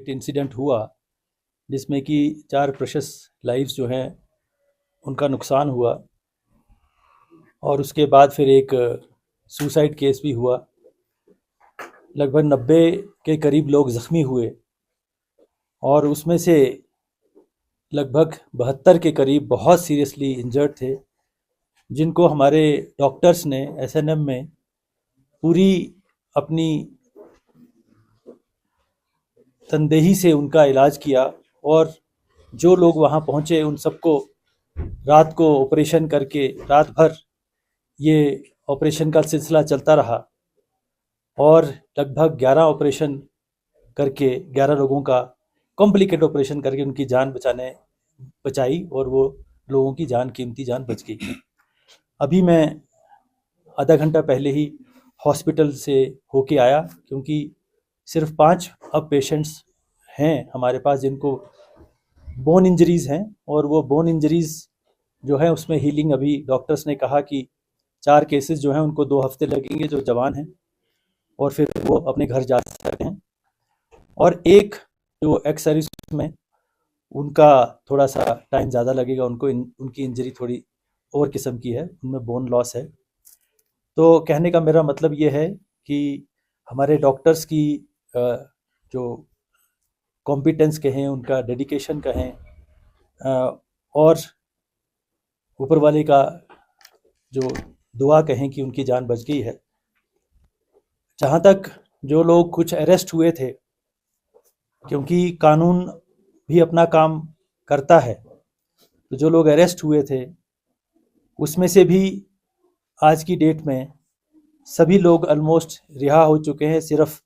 Unfortunate incident हुआ जिसमें कि 4 प्रेशियस लाइफ्स जो हैं उनका नुकसान हुआ, और उसके बाद फिर एक सुसाइड केस भी हुआ। लगभग 90 के करीब लोग ज़ख्मी हुए और उसमें से लगभग 72 के करीब बहुत सीरियसली इंजर्ड थे, जिनको हमारे डॉक्टर्स ने एसएनएम में पूरी अपनी तनदेही से उनका इलाज किया। और जो लोग वहाँ पहुँचे उन सबको रात को ऑपरेशन करके रात भर ये ऑपरेशन का सिलसिला चलता रहा, और लगभग 11 ऑपरेशन करके 11 लोगों का कॉम्प्लिकेट ऑपरेशन करके उनकी जान बचाई, और वो लोगों की जान, कीमती जान बच गई। अभी मैं आधा घंटा पहले ही हॉस्पिटल से होके आया, क्योंकि सिर्फ 5 अब पेशेंट्स हैं हमारे पास जिनको बोन इंजरीज़ हैं, और वो बोन इंजरीज़ जो है उसमें हीलिंग अभी डॉक्टर्स ने कहा कि 4 केसेस जो हैं उनको 2 हफ्ते लगेंगे जो जवान हैं, और फिर वो अपने घर जा सकते हैं। और एक जो एक्स सर्विस में उनका थोड़ा सा टाइम ज़्यादा लगेगा, उनकी इंजरी थोड़ी और किस्म की है, उनमें बोन लॉस है। तो कहने का मेरा मतलब ये है कि हमारे डॉक्टर्स की जो कॉम्पिटेंस कहें, उनका डेडिकेशन कहें, और ऊपर वाले का जो दुआ कहें कि उनकी जान बच गई है। जहाँ तक जो लोग कुछ अरेस्ट हुए थे, क्योंकि कानून भी अपना काम करता है, तो जो लोग अरेस्ट हुए थे उसमें से भी आज की डेट में सभी लोग ऑलमोस्ट रिहा हो चुके हैं। सिर्फ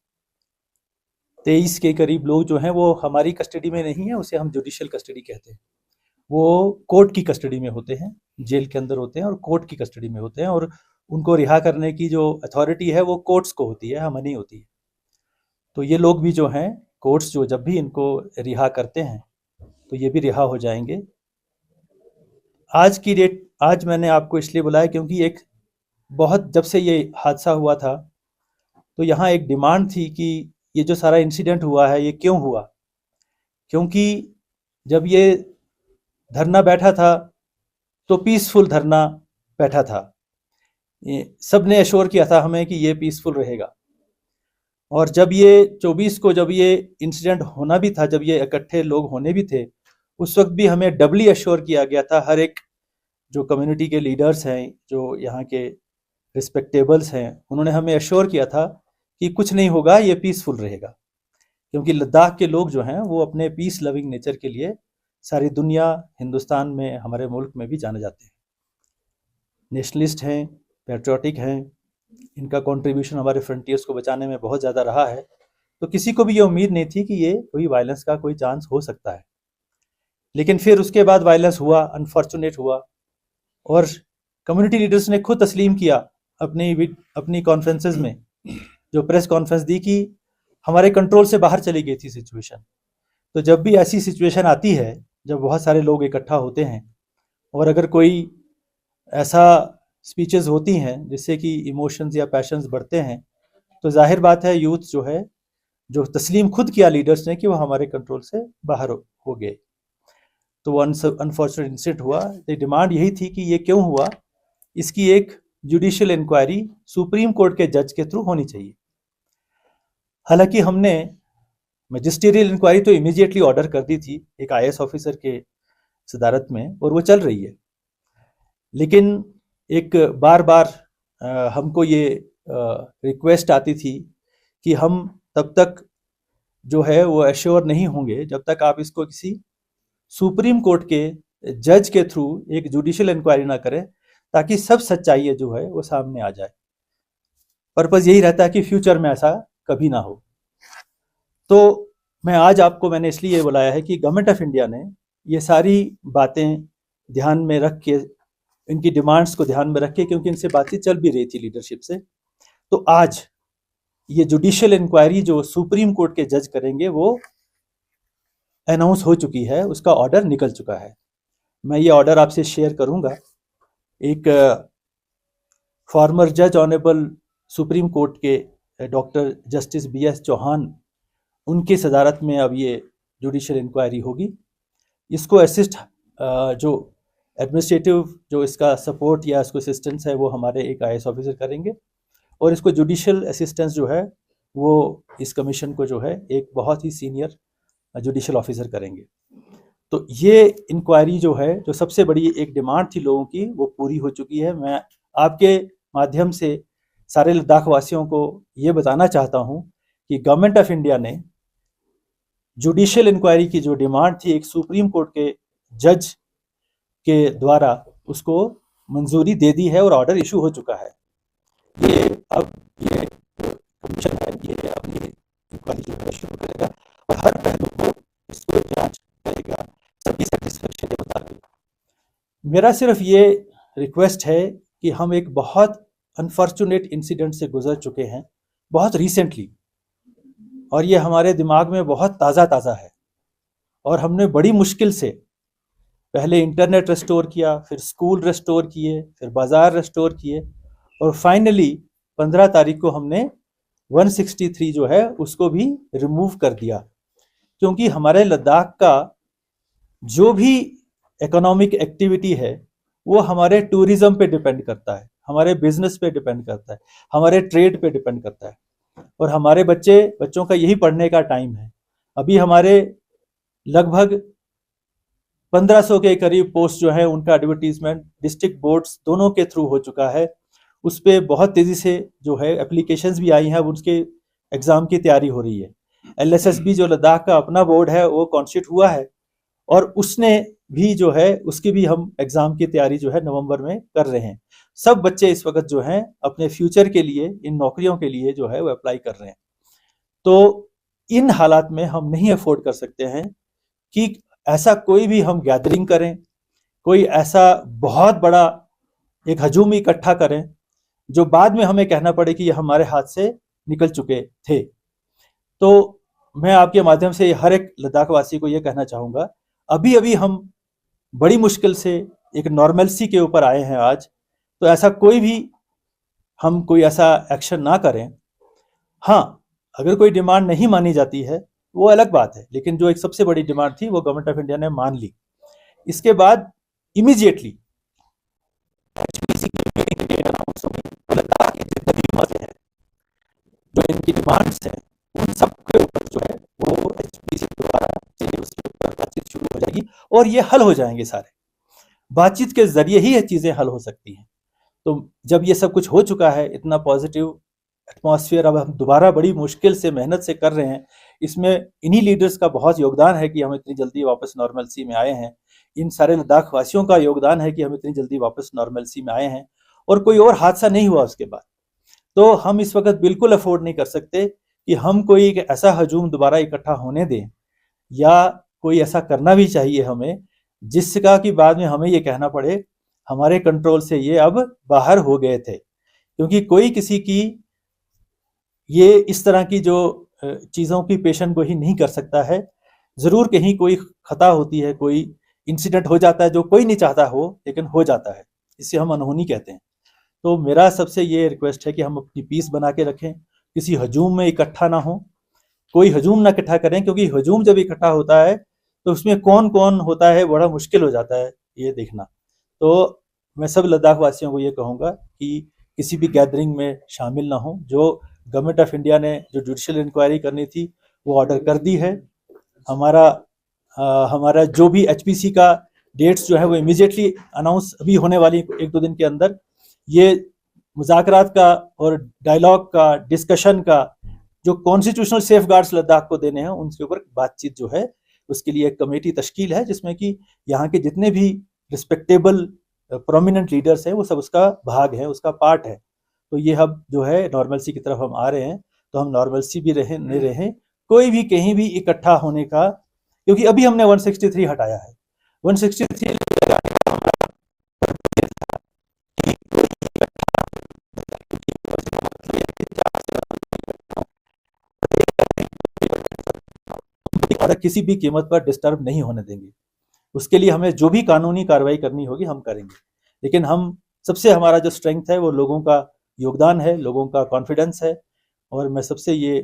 23 के करीब लोग जो हैं वो हमारी कस्टडी में नहीं है, उसे हम जुडिशियल कस्टडी कहते हैं। वो कोर्ट की कस्टडी में होते हैं, जेल के अंदर होते हैं और कोर्ट की कस्टडी में होते हैं, और उनको रिहा करने की जो अथॉरिटी है वो कोर्ट्स को होती है, हमें नहीं होती है। तो ये लोग भी जो हैं, कोर्ट्स जो जब भी इनको रिहा करते हैं तो ये भी रिहा हो जाएंगे। आज की डेट, आज मैंने आपको इसलिए बुलाया क्योंकि एक बहुत, जब से ये हादसा हुआ था तो यहाँ एक डिमांड थी कि ये जो सारा इंसिडेंट हुआ है ये क्यों हुआ। क्योंकि जब ये धरना बैठा था तो पीसफुल धरना बैठा था, सब ने एश्योर किया था हमें कि ये पीसफुल रहेगा। और जब ये 24 को जब ये इंसिडेंट होना भी था, जब ये इकट्ठे लोग होने भी थे, उस वक्त भी हमें डबली एश्योर किया गया था। हर एक जो कम्युनिटी के लीडर्स हैं, जो यहाँ के रिस्पेक्टेबल्स हैं, उन्होंने हमें एश्योर किया था कि कुछ नहीं होगा, ये पीसफुल रहेगा। क्योंकि लद्दाख के लोग जो हैं वो अपने पीस लविंग नेचर के लिए सारी दुनिया, हिंदुस्तान में, हमारे मुल्क में भी जाने जाते हैं। नेशनलिस्ट हैं, पैट्रियोटिक हैं, इनका कंट्रीब्यूशन हमारे फ्रंटियर्स को बचाने में बहुत ज़्यादा रहा है। तो किसी को भी ये उम्मीद नहीं थी कि ये कोई वायलेंस का कोई चांस हो सकता है। लेकिन फिर उसके बाद वायलेंस हुआ, अनफॉर्चुनेट हुआ, और कम्युनिटी लीडर्स ने खुद तस्लीम किया अपनी कॉन्फ्रेंसेस में, जो प्रेस कॉन्फ्रेंस दी, कि हमारे कंट्रोल से बाहर चली गई थी सिचुएशन। तो जब भी ऐसी सिचुएशन आती है, जब बहुत सारे लोग इकट्ठा होते हैं और अगर कोई ऐसा स्पीचेस होती हैं जिससे कि इमोशंस या पैशंस बढ़ते हैं, तो जाहिर बात है यूथ जो है, जो तस्लीम खुद किया लीडर्स ने कि वो हमारे कंट्रोल से बाहर हो गए। तो वो अनफॉर्चुनेट इंसिडेंट हुआ। तो डिमांड यही थी कि ये क्यों हुआ, इसकी एक जुडिशियल इंक्वायरी सुप्रीम कोर्ट के जज के थ्रू होनी चाहिए। हालांकि हमने मजिस्ट्रियल इंक्वायरी तो इमीडिएटली ऑर्डर कर दी थी एक आईएएस ऑफिसर के सदारत में, और वो चल रही है। लेकिन एक बार बार हमको ये रिक्वेस्ट आती थी कि हम तब तक जो है वो एश्योर नहीं होंगे जब तक आप इसको किसी सुप्रीम कोर्ट के जज के थ्रू एक जुडिशियल इंक्वायरी ना करें, ताकि सब सच्चाई जो है वो सामने आ जाए। पर्पस यही रहता है कि फ्यूचर में ऐसा कभी ना हो। तो मैंने इसलिए बुलाया है कि गवर्नमेंट ऑफ इंडिया ने ये सारी बातें ध्यान में रख के, इनकी डिमांड्स को ध्यान में रख के, क्योंकि इनसे बातचीत चल भी रही थी लीडरशिप से, तो आज ये जुडिशियल इंक्वायरी जो सुप्रीम कोर्ट के जज करेंगे वो अनाउंस हो चुकी है, उसका ऑर्डर निकल चुका है। मैं ये ऑर्डर आपसे शेयर करूंगा। एक फॉर्मर जज ऑनरेबल सुप्रीम कोर्ट के डॉक्टर जस्टिस BS चौहान, उनकी सदारत में अब ये जुडिशियल इंक्वायरी होगी। इसको असिस्ट जो एडमिनिस्ट्रेटिव जो इसका सपोर्ट या इसको असिस्टेंस है वो हमारे एक IAS ऑफिसर करेंगे, और इसको जुडिशियल असिस्टेंस जो है वो इस कमीशन को जो है एक बहुत ही सीनियर जुडिशियल ऑफिसर करेंगे। तो ये इंक्वायरी जो है, जो सबसे बड़ी एक डिमांड थी लोगों की, वो पूरी हो चुकी है। मैं आपके माध्यम से सारे लद्दाख वासियों को ये बताना चाहता हूँ कि गवर्नमेंट ऑफ इंडिया ने जुडिशियल इंक्वायरी की जो डिमांड थी एक सुप्रीम कोर्ट के जज के द्वारा, उसको मंजूरी दे दी है और ऑर्डर इशू हो चुका है। ये अब ये कमीशन है, ये अपनी इंक्वायरी जो है शुरू करेगा और हर पहलू को इसको जांच करेगा सबकी सेटिस्फेक्शन के मुताबिक। मेरा सिर्फ ये रिक्वेस्ट है कि हम एक बहुत अनफॉर्चुनेट इंसिडेंट से गुजर चुके हैं बहुत रिसेंटली, और ये हमारे दिमाग में बहुत ताज़ा है, और हमने बड़ी मुश्किल से पहले इंटरनेट रेस्टोर किया, फिर स्कूल रेस्टोर किए, फिर बाज़ार रेस्टोर किए, और फाइनली 15 तारीख को हमने 163 जो है उसको भी रिमूव कर दिया, क्योंकि हमारे लद्दाख का जो भी इकोनॉमिक एक्टिविटी है वो हमारे टूरिज्म पे डिपेंड करता है, हमारे बिजनेस पे डिपेंड करता है, हमारे ट्रेड पे डिपेंड करता है, और हमारे बच्चों का यही पढ़ने का टाइम है। अभी हमारे लगभग 1500 के करीब पोस्ट जो है उनका एडवर्टीजमेंट डिस्ट्रिक्ट बोर्ड्स दोनों के थ्रू हो चुका है। उस पर बहुत तेज़ी से जो है एप्लीकेशंस भी आई हैं, अब उसके एग्ज़ाम की तैयारी हो रही है। LSSB जो लद्दाख का अपना बोर्ड है वो कॉन्स्टिट्यूट हुआ है, और उसने भी जो है उसकी भी हम एग्ज़ाम की तैयारी जो है नवंबर में कर रहे हैं। सब बच्चे इस वक्त जो हैं अपने फ्यूचर के लिए, इन नौकरियों के लिए जो है वो अप्लाई कर रहे हैं। तो इन हालात में हम नहीं अफोर्ड कर सकते हैं कि ऐसा कोई भी हम गैदरिंग करें, कोई ऐसा बहुत बड़ा एक हजूम इकट्ठा करें जो बाद में हमें कहना पड़े कि ये हमारे हाथ से निकल चुके थे। तो मैं आपके माध्यम से हर एक लद्दाख वासी को ये कहना चाहूँगा, अभी अभी हम बड़ी मुश्किल से एक नॉर्मलसी के ऊपर आए हैं आज, तो ऐसा कोई ऐसा एक्शन ना करें। हाँ, अगर कोई डिमांड नहीं मानी जाती है वो अलग बात है, लेकिन जो एक सबसे बड़ी डिमांड थी वो गवर्नमेंट ऑफ इंडिया ने मान ली। इसके बाद इमीडिएटली जो इनकी डिमांड्स हैं उन सब के ऊपर जो है वो HPC द्वारा उसके ऊपर बातचीत शुरू हो जाएगी और ये हल हो जाएंगे सारे। बातचीत के जरिए ही ये चीज़ें हल हो सकती हैं। तो जब ये सब कुछ हो चुका है, इतना पॉजिटिव एटमॉस्फेयर अब हम दोबारा बड़ी मुश्किल से मेहनत से कर रहे हैं, इसमें इन्हीं लीडर्स का बहुत योगदान है कि हम इतनी जल्दी वापस नॉर्मलसी में आए हैं। इन सारे लद्दाख वासियों का योगदान है कि हम इतनी जल्दी वापस नॉर्मलसी में आए हैं, और कोई और हादसा नहीं हुआ उसके बाद। तो हम इस वक्त बिल्कुल अफोर्ड नहीं कर सकते कि हम कोई एक ऐसा हजूम दोबारा इकट्ठा होने दें, या कोई ऐसा करना भी चाहिए हमें जिसका कि बाद में हमें ये कहना पड़े हमारे कंट्रोल से ये अब बाहर हो गए थे। क्योंकि कोई किसी की ये इस तरह की जो चीज़ों की पेशन गोई नहीं कर सकता है। ज़रूर कहीं कोई खता होती है, कोई इंसिडेंट हो जाता है जो कोई नहीं चाहता हो, लेकिन हो जाता है, इसे हम अनहोनी कहते हैं। तो मेरा सबसे ये रिक्वेस्ट है कि हम अपनी पीस बना के रखें, किसी हजूम में इकट्ठा ना हो, कोई हजूम ना इकट्ठा करें, क्योंकि हजूम जब इकट्ठा होता है तो उसमें कौन कौन होता है बड़ा मुश्किल हो जाता है ये देखना। तो मैं सब लद्दाख वासियों को ये कहूँगा कि किसी भी गैदरिंग में शामिल ना हो। जो गवर्नमेंट ऑफ इंडिया ने जो जुडिशियल इंक्वायरी करनी थी वो ऑर्डर कर दी है। हमारा जो भी HPC का डेट्स जो है वो इमीडिएटली अनाउंस अभी होने वाली 1-2 दिन के अंदर। ये मुज़ाकरात का और डायलॉग का, डिस्कशन का जो कॉन्स्टिट्यूशनल सेफ गार्ड्स लद्दाख को देने हैं उनके ऊपर बातचीत जो है उसके लिए एक कमेटी तश्कील है, जिसमें कि यहाँ के जितने भी रिस्पेक्टेबल प्रोमिनेंट लीडर्स हैं वो सब उसका भाग है, उसका पार्ट है। तो ये हम जो है नॉर्मलसी की तरफ हम आ रहे हैं, तो हम नॉर्मलसी भी नहीं रहें, कोई भी कहीं भी इकट्ठा होने का, क्योंकि अभी हमने 163 हटाया है। 163 किसी भी कीमत पर डिस्टर्ब नहीं होने देंगे। उसके लिए हमें जो भी कानूनी कार्रवाई करनी होगी हम करेंगे, लेकिन हमारा जो स्ट्रेंथ है वो लोगों का योगदान है, लोगों का कॉन्फिडेंस है। और मैं सबसे ये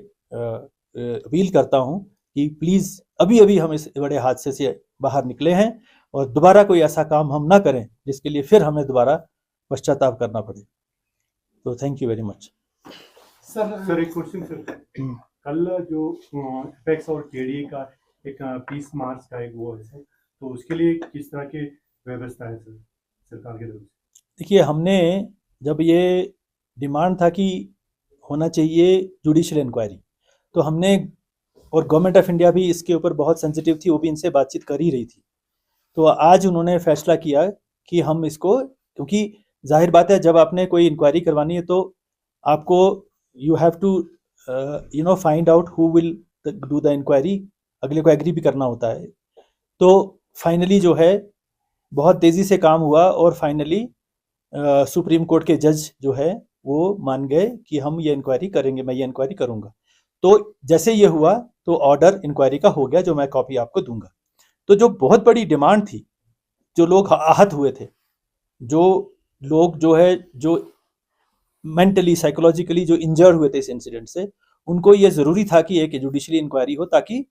अपील करता हूं कि प्लीज़ अभी अभी हम इस बड़े हादसे से बाहर निकले हैं और दोबारा कोई ऐसा काम हम ना करें जिसके लिए फिर हमें दोबारा पश्चाताप करना पड़े। तो thank you very much. Sir एक क्वेश्चन सर, कल जो एपेक्स और केडीए का एक पीस मार्च का एक वो है सर, तो उसके लिए किस तरह की व्यवस्था है सर सरकार की तरफ से? देखिए, हमने जब ये डिमांड था कि होना चाहिए जुडिशियल इंक्वायरी, तो हमने, और गवर्नमेंट ऑफ इंडिया भी इसके ऊपर बहुत सेंसिटिव थी, वो भी इनसे बातचीत कर ही रही थी। तो आज उन्होंने फैसला किया कि हम इसको, क्योंकि जाहिर बात है जब आपने कोई इंक्वायरी करवानी है तो आपको you have to find out who will do the inquiry, अगले को एग्री भी करना होता है। तो फाइनली जो है बहुत तेज़ी से काम हुआ और फाइनली सुप्रीम कोर्ट के जज जो है वो मान गए कि हम ये इंक्वायरी करेंगे, मैं ये इंक्वायरी करूंगा। तो जैसे ये हुआ तो ऑर्डर इंक्वायरी का हो गया, जो मैं कॉपी आपको दूंगा। तो जो बहुत बड़ी डिमांड थी, जो लोग आहत हुए थे, जो लोग जो है जो मेंटली साइकोलॉजिकली जो इंजर्ड हुए थे इस इंसिडेंट से, उनको ये ज़रूरी था कि एक जुडिशरी इंक्वायरी हो ताकि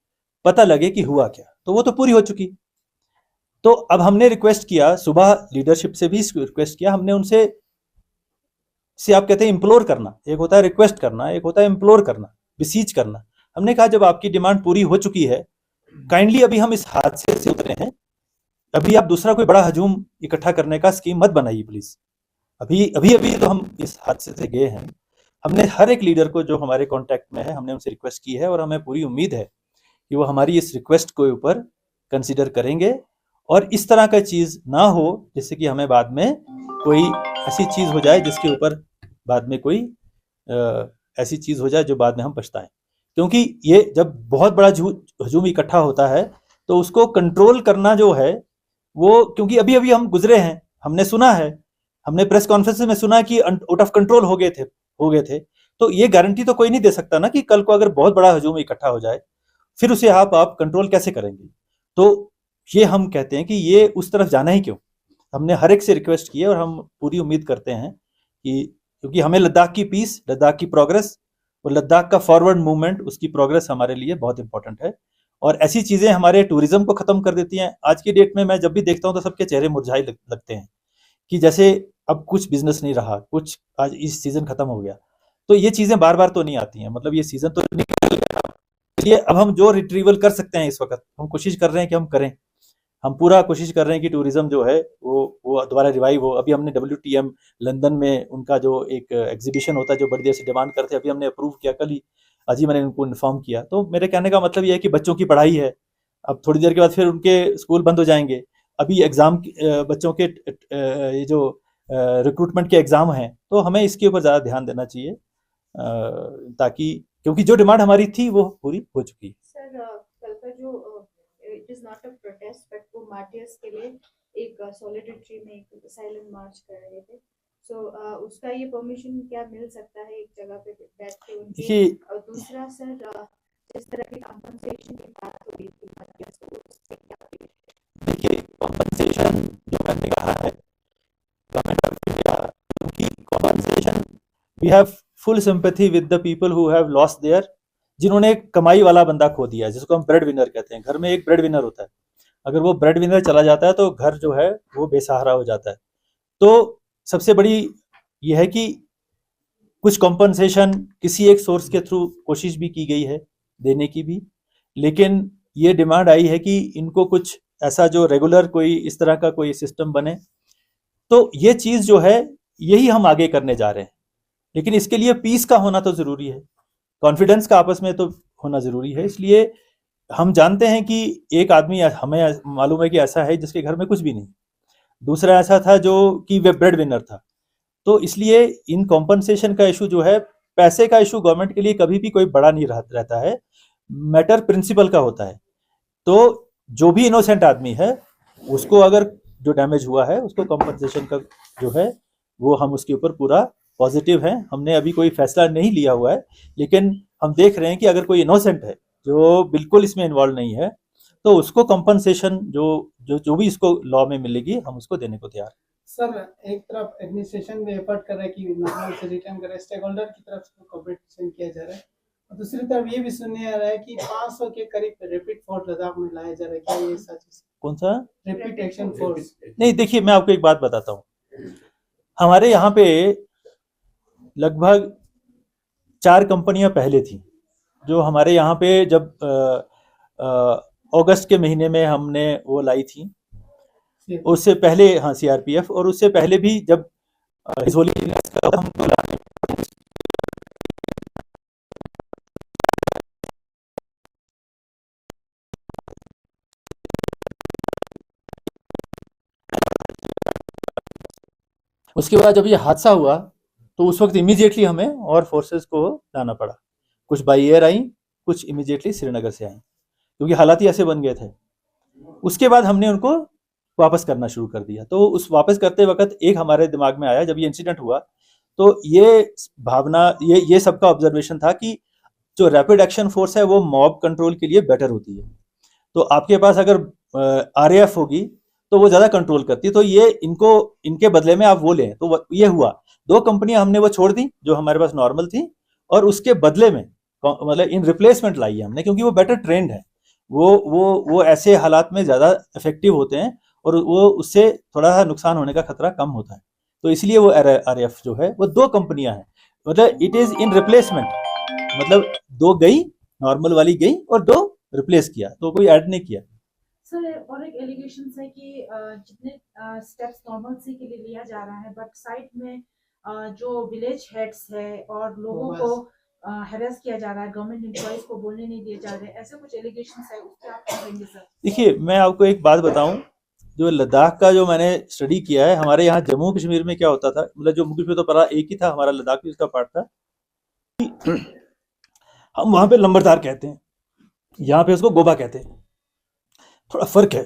पता लगे कि हुआ क्या। तो वो तो पूरी हो चुकी। तो अब हमने रिक्वेस्ट किया, सुबह लीडरशिप से भी रिक्वेस्ट किया हमने उनसे, से आप कहते हैं इम्प्लोर करना, एक होता है रिक्वेस्ट करना, एक होता है इम्प्लोर करना, बिसीच करना। हमने कहा जब आपकी डिमांड पूरी हो चुकी है, काइंडली अभी हम इस हादसे से उतरे हैं, अभी आप दूसरा कोई बड़ा हजूम इकट्ठा करने का स्कीम मत बनाइए प्लीज। अभी अभी अभी तो हम इस हादसे से गए हैं। हमने हर एक लीडर को जो हमारे कांटेक्ट में है, हमने उनसे रिक्वेस्ट की है और हमें पूरी उम्मीद है कि वो हमारी इस रिक्वेस्ट के ऊपर कंसीडर करेंगे और इस तरह का चीज़ ना हो जिससे कि हमें बाद में कोई ऐसी चीज़ हो जाए जिसके ऊपर बाद में कोई ऐसी चीज़ हो जाए जो बाद में हम पछताएं। क्योंकि ये जब बहुत बड़ा हजूम इकट्ठा होता है तो उसको कंट्रोल करना जो है वो, क्योंकि अभी अभी हम गुजरे हैं, हमने सुना है, हमने प्रेस कॉन्फ्रेंस में सुना कि आउट ऑफ कंट्रोल हो गए थे। तो ये गारंटी तो कोई नहीं दे सकता ना कि कल को अगर बहुत बड़ा हजूम इकट्ठा हो जाए फिर उसे आप कंट्रोल कैसे करेंगे। तो ये हम कहते हैं कि ये उस तरफ जाना ही क्यों। हमने हर एक से रिक्वेस्ट की है और हम पूरी उम्मीद करते हैं कि, क्योंकि हमें लद्दाख की पीस, लद्दाख की प्रोग्रेस और लद्दाख का फॉरवर्ड मूवमेंट, उसकी प्रोग्रेस हमारे लिए बहुत इंपॉर्टेंट है। और ऐसी चीज़ें हमारे टूरिज्म को ख़त्म कर देती हैं। आज की डेट में मैं जब भी देखता हूँ तो सबके चेहरे मुरझाए लगते हैं कि जैसे अब कुछ बिजनेस नहीं रहा, कुछ आज इस सीज़न ख़त्म हो गया। तो ये चीज़ें बार बार तो नहीं आती हैं, मतलब ये सीज़न तो निकल गया। इसलिए अब हम जो रिट्रीवल कर सकते हैं इस वक्त हम कोशिश कर रहे हैं कि हम करें। हम पूरा कोशिश कर रहे हैं कि टूरिज्म जो है वो दोबारा रिवाइव हो। अभी हमने WTM लंदन में उनका जो एक एग्जीबिशन होता है जो बड़ी देर से डिमांड करते हैं, अभी हमने अप्रूव किया, कल ही आज ही मैंने उनको इन्फॉर्म किया। तो मेरे कहने का मतलब ये है कि बच्चों की पढ़ाई है, अब थोड़ी देर के बाद फिर उनके स्कूल बंद हो जाएंगे। अभी एग्ज़ाम बच्चों के ये जो रिक्रूटमेंट के एग्ज़ाम हैं, तो हमें इसके ऊपर ज़्यादा ध्यान देना चाहिए ताकि, क्योंकि जो डिमांड हमारी थी वो पूरी हो चुकी है। सर कल का जो it is not a protest but वो मार्टियर्स के लिए एक सॉलिडेरिटी में एक साइलेंट मार्च कर रहे थे। सो उसका ये परमिशन क्या मिल सकता है एक जगह पे बैठ के उनके? और दूसरा सर, जिस तरह की कंपनसेशन की बात हो रही थी मार्टियर्स को, उससे क्या? देखिए, कंपनसेशन जो मैंने कहा है, गवर्नमेंट ऑफ इंडिया, क्योंकि compensation, we have full sympathy with the people who have lost their, जिन्होंने कमाई वाला बंदा खो दिया, जिसको हम ब्रेड विनर कहते हैं। घर में एक ब्रेड विनर होता है, अगर वो ब्रेड विनर चला जाता है तो घर जो है वो बेसहारा हो जाता है। तो सबसे बड़ी ये है कि कुछ कॉम्पनसेशन किसी एक सोर्स के थ्रू कोशिश भी की गई है देने की भी, लेकिन ये डिमांड आई है कि इनको कुछ ऐसा जो रेगुलर कोई इस तरह का कोई सिस्टम बने। तो ये चीज़ जो है यही हम आगे करने जा रहे हैं, लेकिन इसके लिए पीस का होना तो ज़रूरी है, कॉन्फिडेंस का आपस में तो होना ज़रूरी है। इसलिए हम जानते हैं कि एक आदमी, हमें मालूम है कि ऐसा है जिसके घर में कुछ भी नहीं, दूसरा ऐसा था जो कि वे ब्रेड विनर था। तो इसलिए इन कॉम्पनसेशन का इशू जो है, पैसे का इशू गवर्नमेंट के लिए कभी भी कोई बड़ा नहीं रहता है, मैटर प्रिंसिपल का होता है। तो जो भी इनोसेंट आदमी है उसको अगर जो डैमेज हुआ है उसको कॉम्पनसेशन का जो है वो हम उसके ऊपर पूरा पॉजिटिव हैं। हमने अभी कोई फैसला नहीं लिया हुआ है, लेकिन हम देख रहे हैं कि अगर कोई इनोसेंट है जो बिल्कुल इसमें इन्वॉल्व नहीं है तो उसको कॉम्पनसेशन जो जो जो भी इसको लॉ में मिलेगी हम उसको देने को तैयार हैं। सर एक तरफ एडमिनिस्ट्रेशन भी एफर्ट कर रहा है कि नॉर्मल से रिटर्न करे, स्टेक होल्डर की तरफ से कोऑपरेशन किया जा रहा है, दूसरी तरफ ये भी सुनने आ रहा है कि 500 के करीब रैपिड फोर्स लद्दाख में लाया जा रहा है, क्या ये सच है? कौन सा? Rapid action force. नहीं, देखिए मैं आपको एक बात बताता हूँ। हमारे यहाँ पे लगभग 4 कंपनियां पहले थी जो हमारे यहाँ पे जब अगस्त के महीने में हमने वो लाई थी। उससे पहले हाँ सीआरपीएफ, और उससे पहले भी जब हिजबुल का हम उसके बाद जब ये हादसा हुआ तो उस वक्त इमीडिएटली हमें और फोर्सेस को लाना पड़ा। कुछ बाई एयर आई, कुछ इमीडिएटली श्रीनगर से आई, क्योंकि हालात ही ऐसे बन गए थे। उसके बाद हमने उनको वापस करना शुरू कर दिया। तो उस वापस करते वक्त एक हमारे दिमाग में आया, जब ये इंसिडेंट हुआ तो ये भावना, ये सबका ऑब्जर्वेशन था कि जो रैपिड एक्शन फोर्स है वो मॉब कंट्रोल के लिए बेटर होती है। तो आपके पास अगर आरएएफ होगी तो वो ज्यादा कंट्रोल करती है, तो ये इनके बदले में आप वो लें। तो ये हुआ, 2 कंपनियां हमने वो छोड़ दी जो हमारे पास नॉर्मल थी, और उसके बदले में मतलब इन रिप्लेसमेंट लाई है हमने, क्योंकि वो बेटर ट्रेंड है। वो ऐसे हालात में ज्यादा इफेक्टिव होते हैं और वो उससे थोड़ा सा नुकसान होने का खतरा कम होता है। तो इसलिए वो आरएएफ जो है वो 2 कंपनियां हैं, मतलब इट इज इन रिप्लेसमेंट, मतलब 2 गई, नॉर्मल वाली गई और 2 रिप्लेस किया, तो कोई ऐड नहीं किया। सर और एक एलिगेशन है कि जितने स्टेप्स नॉर्मल सी के लिए लिया जा रहा है, बट साइड में जो विलेज हेड्स है और लोगों को हैरेस किया जा रहा है, गवर्नमेंट एम्प्लॉइज को बोलने नहीं दिए जा रहे, ऐसे कुछ एलिगेशन है, उस पर आप क्या कहेंगे सर? देखिए मैं आपको एक बात बताऊं, जो लद्दाख का जो मैंने स्टडी किया है, हमारे यहाँ जम्मू कश्मीर में क्या होता था, मतलब जम्मू कश्मीर तो परा एक ही था, हमारा लद्दाख भी उसका पार्ट था। हम वहां पे लंबरदार कहते हैं, यहाँ पे उसको गोबा कहते हैं, थोड़ा फर्क है।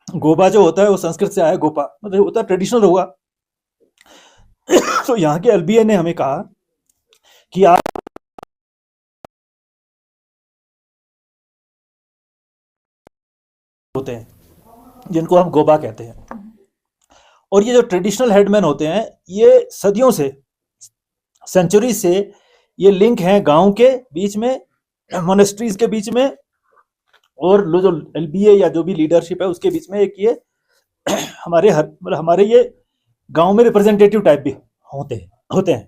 गोबा जो होता है वो संस्कृत से आया, गोपा मतलब होता है ट्रेडिशनल होगा। तो यहाँ के एलबीए ने हमें कहा कि आप होते हैं जिनको हम गोबा कहते हैं, और ये जो ट्रेडिशनल हेडमैन होते हैं ये सदियों से, सेंचुरी से ये लिंक हैं गांव के बीच में, मोनेस्ट्रीज के बीच में, और जो एलबीए या जो भी लीडरशिप है उसके बीच में। एक ये हमारे ये गांव में रिप्रेजेंटेटिव टाइप भी होते हैं,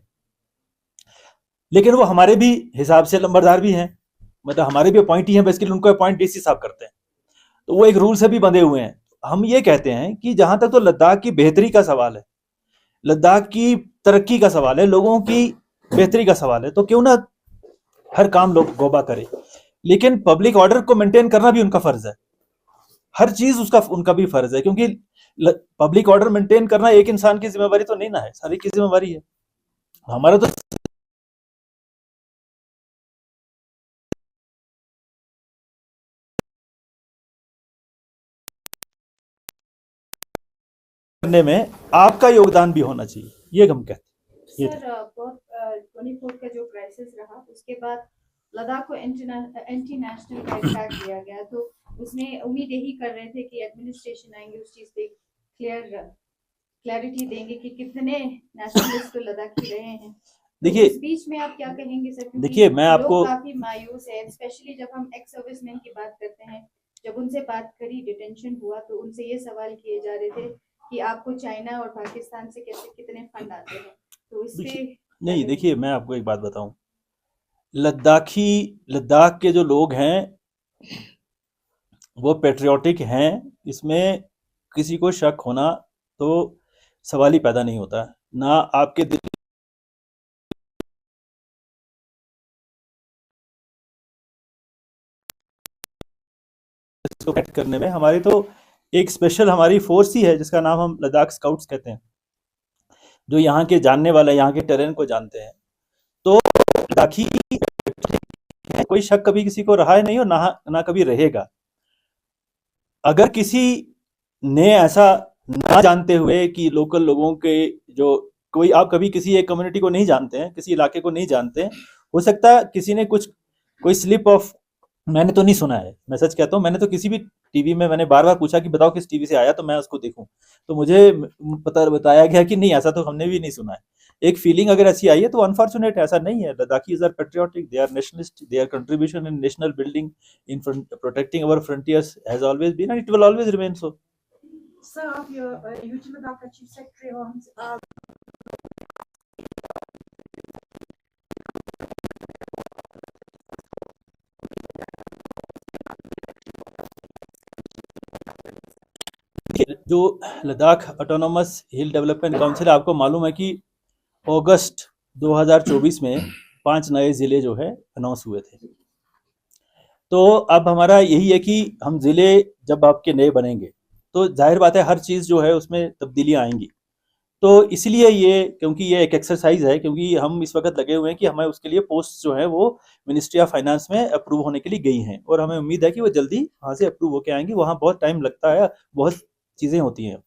लेकिन वो हमारे भी हिसाब से लंबरदार भी हैं, मतलब हमारे भी अपॉइंटी हैं, बेसिकली उनको अपॉइंट डीसी साहब करते हैं, तो वो एक रूल से भी बंधे हुए हैं। हम ये कहते हैं कि जहां तक तो लद्दाख की बेहतरी का सवाल है, लद्दाख की तरक्की का सवाल है, लोगों की बेहतरी का सवाल है, तो क्यों ना हर काम लोग गोबा करें, लेकिन पब्लिक ऑर्डर को मेंटेन करना भी उनका फर्ज है। हर चीज उनका भी फर्ज है, क्योंकि पब्लिक ऑर्डर मेंटेन करना एक इंसान की जिम्मेवारी तो नहीं ना है, सारी की जिम्मेवारी है। हमारा तो करने में आपका योगदान भी होना चाहिए, ये हम कहते हैं। सर 24 का जो क्राइसिस रहा उसके बाद लद्दाख को एंटी नेशनल का अटैक दिया गया, तो उसमें उम्मीद यही कर रहे थे कि एडमिनिस्ट्रेशन आएंगे, उस चीज पे क्लैरिटी देंगे कि कितने नेशनलिस्ट तो लद्दाखी रहे हैं। देखिए इस बीच में आप क्या कहेंगे सर? देखिए मैं आपको काफी मायूस है, स्पेशली जब हम एक्स सर्विसमैन की बात करते हैं, जब उनसे बात करी, डिटेंशन हुआ, तो उनसे ये सवाल किए जा रहे थे कि आपको चाइना और पाकिस्तान से कैसे कितने फंड आते हैं, तो इस पे नहीं। देखिए मैं आपको एक बात बताऊं, लद्दाख के जो लोग हैं वो पेट्रियोटिक हैं, इसमें किसी को शक होना तो सवाल ही पैदा नहीं होता। ना आपके दिल को कट करने में हमारी तो एक स्पेशल हमारी फोर्स ही है, जिसका नाम हम लद्दाख स्काउट्स कहते हैं, जो यहाँ के जानने वाले, यहाँ के टेरेन को जानते हैं। तो लद्दाखी कोई शक कभी किसी को रहा है नहीं, और ना कभी रहेगा। अगर किसी ने ऐसा ना जानते हुए कि लोकल लोगों के जो कोई, आप कभी किसी एक कम्युनिटी को नहीं जानते हैं, किसी इलाके को नहीं जानते हैं, हो सकता है किसी ने कोई स्लिप ऑफ मैंने तो नहीं सुना है, मैं सच कहता हूँ। मैंने तो किसी भी टीवी में, मैंने बार बार पूछा कि बताओ किस टीवी से आया तो मैं उसको देखूं, तो मुझे बताया गया कि नहीं, ऐसा तो हमने भी नहीं सुना है। एक फीलिंग अगर ऐसी आई है तो अनफॉर्चुनेट, ऐसा नहीं है। Ladakhis are patriotic, they are nationalist, their contribution in national building, in protecting our frontiers has always been and it will always remain so. Sir, of your UT Ladakh Chief Secretary owns जो Ladakh autonomous hill development council, आपको मालूम है कि अगस्त 2024 में 5 नए ज़िले जो है अनाउंस हुए थे। तो अब हमारा यही है कि हम ज़िले जब आपके नए बनेंगे तो जाहिर बात है हर चीज़ जो है उसमें तब्दीलियाँ आएंगी। तो इसलिए ये, क्योंकि ये एक एक्सरसाइज है, क्योंकि हम इस वक्त लगे हुए हैं कि हमें उसके लिए पोस्ट जो है वो मिनिस्ट्री ऑफ फाइनेंस में अप्रूव होने के लिए गई हैं, और हमें उम्मीद है कि वो जल्दी वहाँ से अप्रूव होकर आएंगी। वहाँ बहुत टाइम लगता है, बहुत चीज़ें होती हैं।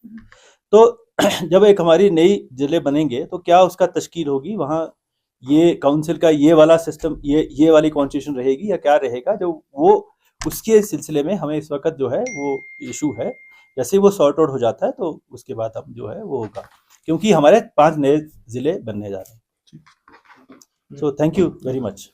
तो जब एक हमारी नई ज़िले बनेंगे तो क्या उसका तश्कील होगी वहाँ, ये काउंसिल का ये वाला सिस्टम, ये वाली कॉन्स्टिट्यूशन रहेगी या क्या रहेगा, जो वो उसके सिलसिले में हमें इस वक्त जो है वो इशू है। जैसे वो सॉर्ट आउट हो जाता है तो उसके बाद हम जो है वो होगा, क्योंकि हमारे 5 नए ज़िले बनने जा रहे हैं। So thank you very much.